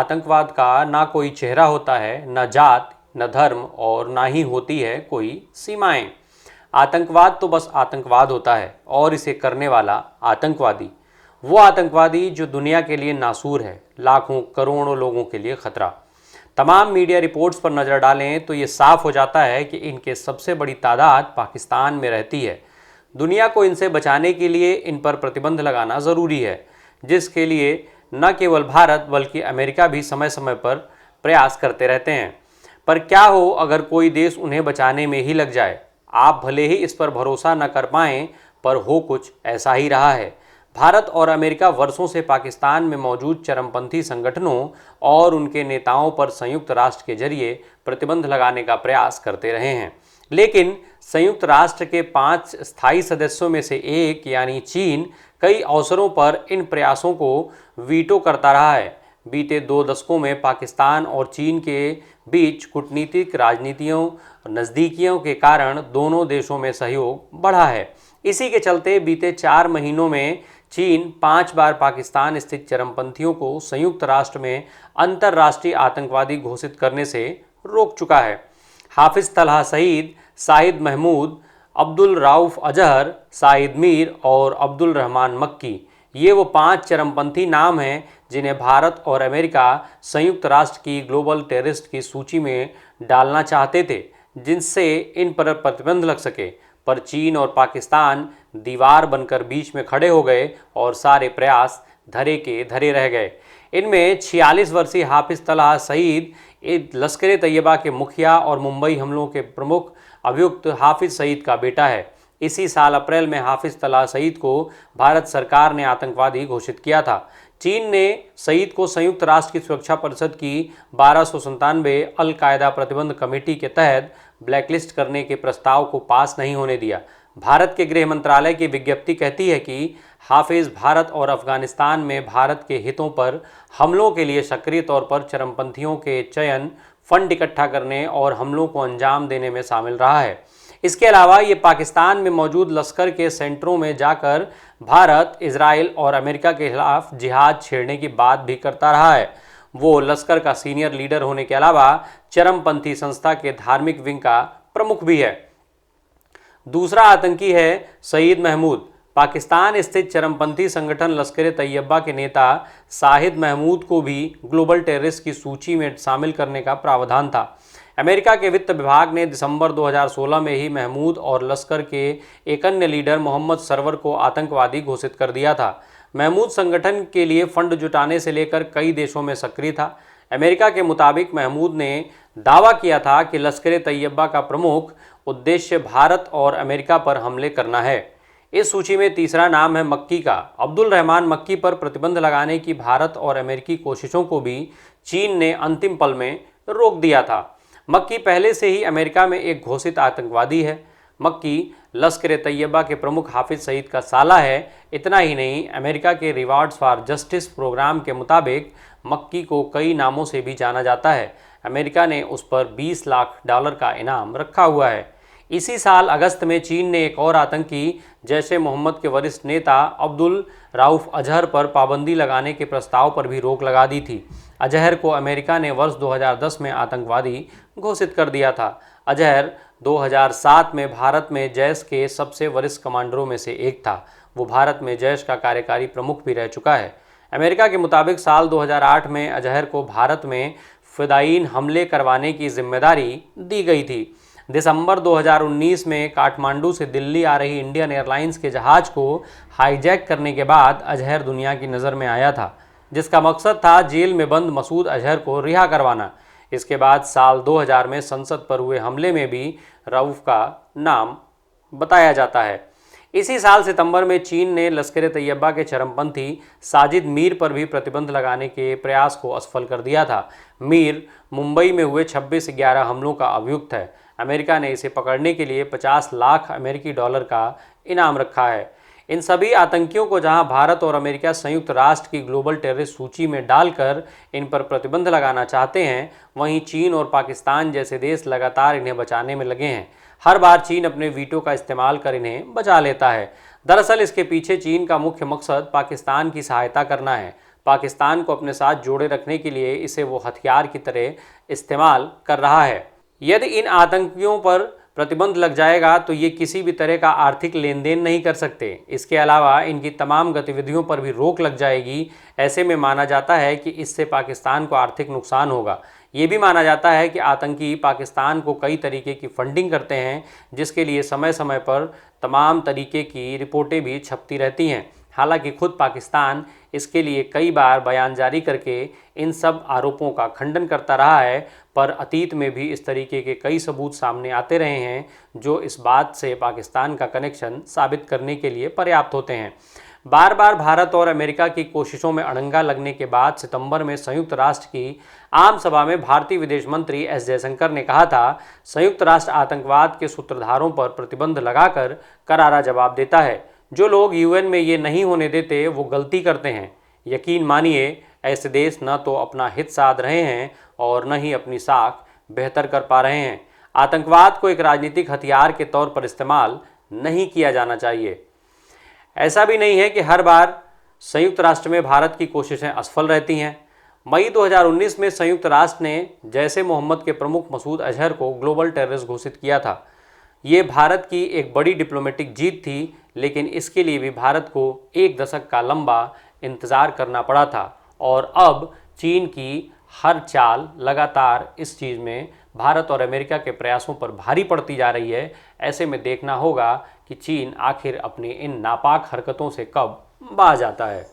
आतंकवाद का ना कोई चेहरा होता है, न जात, न धर्म और ना ही होती है कोई सीमाएं। आतंकवाद तो बस आतंकवाद होता है और इसे करने वाला आतंकवादी, वो आतंकवादी जो दुनिया के लिए नासूर है, लाखों करोड़ों लोगों के लिए खतरा। तमाम मीडिया रिपोर्ट्स पर नज़र डालें तो ये साफ हो जाता है कि इनके सबसे बड़ी तादाद पाकिस्तान में रहती है। दुनिया को इनसे बचाने के लिए इन पर प्रतिबंध लगाना ज़रूरी है, जिसके लिए न केवल भारत बल्कि अमेरिका भी समय समय पर प्रयास करते रहते हैं। पर क्या हो अगर कोई देश उन्हें बचाने में ही लग जाए? आप भले ही इस पर भरोसा न कर पाएं, पर हो कुछ ऐसा ही रहा है। भारत और अमेरिका वर्षों से पाकिस्तान में मौजूद चरमपंथी संगठनों और उनके नेताओं पर संयुक्त राष्ट्र के जरिए प्रतिबंध लगाने का प्रयास करते रहे हैं, लेकिन संयुक्त राष्ट्र के 5 स्थायी सदस्यों में से एक यानी चीन कई अवसरों पर इन प्रयासों को वीटो करता रहा है। बीते 2 दशकों में पाकिस्तान और चीन के बीच कूटनीतिक राजनीतियों नज़दीकियों के कारण दोनों देशों में सहयोग बढ़ा है। इसी के चलते बीते 4 महीनों में चीन 5 बार पाकिस्तान स्थित चरमपंथियों को संयुक्त राष्ट्र में अंतर्राष्ट्रीय आतंकवादी घोषित करने से रोक चुका है। हाफिज तलहा सईद, शाहिद महमूद, अब्दुल राउफ अजहर, शाहिद मीर और अब्दुल रहमान मक्की, ये वो 5 चरमपंथी नाम हैं जिन्हें भारत और अमेरिका संयुक्त राष्ट्र की ग्लोबल टेररिस्ट की सूची में डालना चाहते थे, जिनसे इन पर प्रतिबंध लग सके। पर चीन और पाकिस्तान दीवार बनकर बीच में खड़े हो गए और सारे प्रयास धरे के धरे रह गए। इनमें 46 वर्षीय हाफिज तलहा सईद लश्कर तैयबा के मुखिया और मुंबई हमलों के प्रमुख अभियुक्त हाफिज सईद का बेटा है। इसी साल अप्रैल में हाफिज तलहा सईद को भारत सरकार ने आतंकवादी घोषित किया था। चीन ने सईद को संयुक्त राष्ट्र की सुरक्षा परिषद की 1297 अल कायदा प्रतिबंध कमेटी के तहत ब्लैकलिस्ट करने के प्रस्ताव को पास नहीं होने दिया। भारत के गृह मंत्रालय की विज्ञप्ति कहती है कि हाफिज भारत और अफगानिस्तान में भारत के हितों पर हमलों के लिए सक्रिय तौर पर चरमपंथियों के चयन, फंड इकट्ठा करने और हमलों को अंजाम देने में शामिल रहा है। इसके अलावा ये पाकिस्तान में मौजूद लश्कर के सेंटरों में जाकर भारत, इजराइल और अमेरिका के खिलाफ जिहाद छेड़ने की बात भी करता रहा है। वो लश्कर का सीनियर लीडर होने के अलावा चरमपंथी संस्था के धार्मिक विंग का प्रमुख भी है। दूसरा आतंकी है सईद महमूद। पाकिस्तान स्थित चरमपंथी संगठन लश्कर तैयबा के नेता शाहिद महमूद को भी ग्लोबल टेररिस्ट की सूची में शामिल करने का प्रावधान था। अमेरिका के वित्त विभाग ने दिसंबर 2016 में ही महमूद और लश्कर के एक अन्य लीडर मोहम्मद सरवर को आतंकवादी घोषित कर दिया था। महमूद संगठन के लिए फंड जुटाने से लेकर कई देशों में सक्रिय था। अमेरिका के मुताबिक महमूद ने दावा किया था कि लश्कर तैयबा का प्रमुख उद्देश्य भारत और अमेरिका पर हमले करना है। इस सूची में तीसरा नाम है मक्की का। अब्दुल रहमान मक्की पर प्रतिबंध लगाने की भारत और अमेरिकी कोशिशों को भी चीन ने अंतिम पल में रोक दिया था। मक्की पहले से ही अमेरिका में एक घोषित आतंकवादी है। मक्की लश्कर तैयबा के प्रमुख हाफिज सईद का साला है। इतना ही नहीं, अमेरिका के रिवार्ड्स फॉर जस्टिस प्रोग्राम के मुताबिक मक्की को कई नामों से भी जाना जाता है। अमेरिका ने उस पर $20 लाख का इनाम रखा हुआ है। इसी साल अगस्त में चीन ने एक और आतंकी जैश ए मोहम्मद के वरिष्ठ नेता अब्दुल राउफ अजहर पर पाबंदी लगाने के प्रस्ताव पर भी रोक लगा दी थी। अजहर को अमेरिका ने वर्ष 2010 में आतंकवादी घोषित कर दिया था। अजहर 2007 में भारत में जैश के सबसे वरिष्ठ कमांडरों में से एक था। वो भारत में जैश का कार्यकारी प्रमुख भी रह चुका है। अमेरिका के मुताबिक साल 2008 में अजहर को भारत में फिदायीन हमले करवाने की जिम्मेदारी दी गई थी। दिसंबर 2019 में काठमांडू से दिल्ली आ रही इंडियन एयरलाइंस के जहाज को हाईजैक करने के बाद अजहर दुनिया की नज़र में आया था, जिसका मकसद था जेल में बंद मसूद अजहर को रिहा करवाना। इसके बाद साल 2000 में संसद पर हुए हमले में भी रऊफ का नाम बताया जाता है। इसी साल सितंबर में चीन ने लश्कर तैयबा के चरमपंथी साजिद मीर पर भी प्रतिबंध लगाने के प्रयास को असफल कर दिया था। मीर मुंबई में हुए 26/11 हमलों का अभियुक्त है। अमेरिका ने इसे पकड़ने के लिए $50 लाख का इनाम रखा है। इन सभी आतंकियों को जहां भारत और अमेरिका संयुक्त राष्ट्र की ग्लोबल टेररिस्ट सूची में डालकर इन पर प्रतिबंध लगाना चाहते हैं, वहीं चीन और पाकिस्तान जैसे देश लगातार इन्हें बचाने में लगे हैं। हर बार चीन अपने वीटो का इस्तेमाल कर इन्हें बचा लेता है। दरअसल इसके पीछे चीन का मुख्य मकसद पाकिस्तान की सहायता करना है। पाकिस्तान को अपने साथ जोड़े रखने के लिए इसे वो हथियार की तरह इस्तेमाल कर रहा है। यदि इन आतंकियों पर प्रतिबंध लग जाएगा तो ये किसी भी तरह का आर्थिक लेन देन नहीं कर सकते। इसके अलावा इनकी तमाम गतिविधियों पर भी रोक लग जाएगी। ऐसे में माना जाता है कि इससे पाकिस्तान को आर्थिक नुकसान होगा। ये भी माना जाता है कि आतंकी पाकिस्तान को कई तरीके की फंडिंग करते हैं, जिसके लिए समय समय पर तमाम तरीके की रिपोर्टें भी छपती रहती हैं। हालांकि खुद पाकिस्तान इसके लिए कई बार बयान जारी करके इन सब आरोपों का खंडन करता रहा है, पर अतीत में भी इस तरीके के कई सबूत सामने आते रहे हैं जो इस बात से पाकिस्तान का कनेक्शन साबित करने के लिए पर्याप्त होते हैं। बार बार भारत और अमेरिका की कोशिशों में अड़ंगा लगने के बाद सितंबर में संयुक्त राष्ट्र की आम सभा में भारतीय विदेश मंत्री एस जयशंकर ने कहा था, संयुक्त राष्ट्र आतंकवाद के सूत्रधारों पर प्रतिबंध लगाकर करारा जवाब देता है। जो लोग यूएन में ये नहीं होने देते वो गलती करते हैं। यकीन मानिए ऐसे देश न तो अपना हित साध रहे हैं और न ही अपनी साख बेहतर कर पा रहे हैं। आतंकवाद को एक राजनीतिक हथियार के तौर पर इस्तेमाल नहीं किया जाना चाहिए। ऐसा भी नहीं है कि हर बार संयुक्त राष्ट्र में भारत की कोशिशें असफल रहती हैं। मई 2019 में संयुक्त राष्ट्र ने जैश-ए मोहम्मद के प्रमुख मसूद अजहर को ग्लोबल टेररिस्ट घोषित किया था। ये भारत की एक बड़ी डिप्लोमेटिक जीत थी, लेकिन इसके लिए भी भारत को 1 दशक का लंबा इंतज़ार करना पड़ा था और अब चीन की हर चाल लगातार इस चीज़ में भारत और अमेरिका के प्रयासों पर भारी पड़ती जा रही है। ऐसे में देखना होगा कि चीन आखिर अपनी इन नापाक हरकतों से कब बाज आता है।